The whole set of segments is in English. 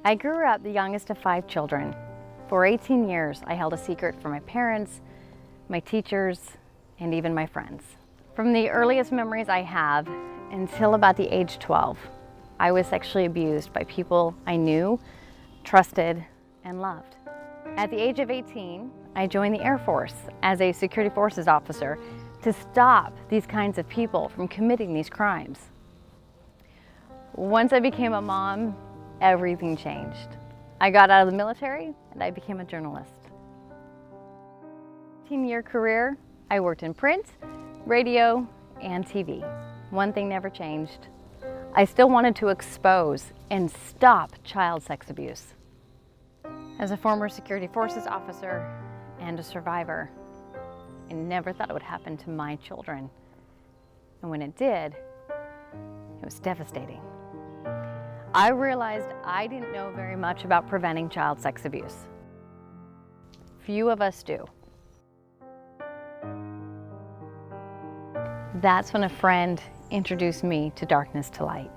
I grew up the youngest of 5 children. For 18 years, I held a secret from my parents, my teachers, and even my friends. From the earliest memories I have until about the age 12, I was sexually abused by people I knew, trusted, and loved. At the age of 18, I joined the Air Force as a security forces officer to stop these kinds of people from committing these crimes. Once I became a mom, everything changed. I got out of the military and I became a journalist. 15-year career, I worked in print, radio, and TV. One thing never changed. I still wanted to expose and stop child sex abuse. As a former security forces officer and a survivor, I never thought it would happen to my children. And when it did, it was devastating. I realized I didn't know very much about preventing child sex abuse. Few of us do. That's when a friend introduced me to Darkness to Light.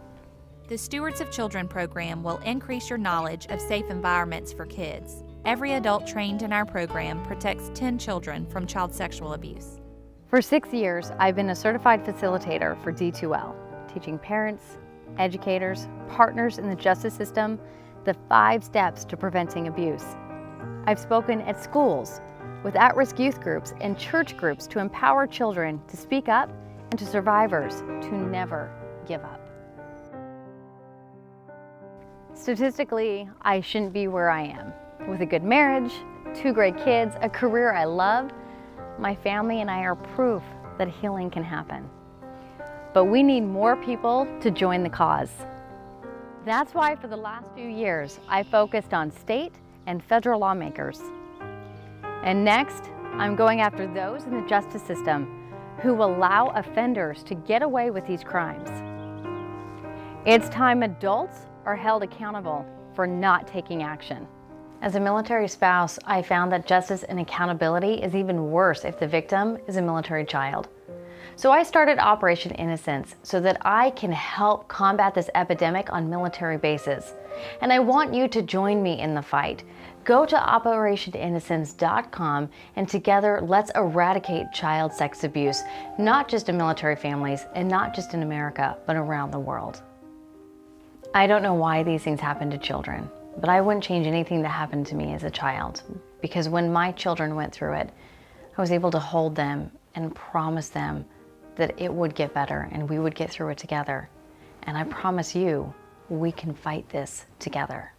The Stewards of Children program will increase your knowledge of safe environments for kids. Every adult trained in our program protects 10 children from child sexual abuse. For 6 years, I've been a certified facilitator for D2L, teaching parents, educators, partners in the justice system, the 5 steps to preventing abuse. I've spoken at schools, with at-risk youth groups and church groups to empower children to speak up and to survivors to never give up. Statistically, I shouldn't be where I am. With a good marriage, 2 great kids, a career I love, my family and I are proof that healing can happen. But we need more people to join the cause. That's why for the last few years, I focused on state and federal lawmakers. And next, I'm going after those in the justice system who allow offenders to get away with these crimes. It's time adults are held accountable for not taking action. As a military spouse, I found that justice and accountability is even worse if the victim is a military child. So I started Operation Innocence so that I can help combat this epidemic on military bases. And I want you to join me in the fight. Go to OperationInnocence.com and together let's eradicate child sex abuse, not just in military families and not just in America, but around the world. I don't know why these things happen to children, but I wouldn't change anything that happened to me as a child, because when my children went through it, I was able to hold them and promise them that it would get better and we would get through it together. And I promise you, we can fight this together.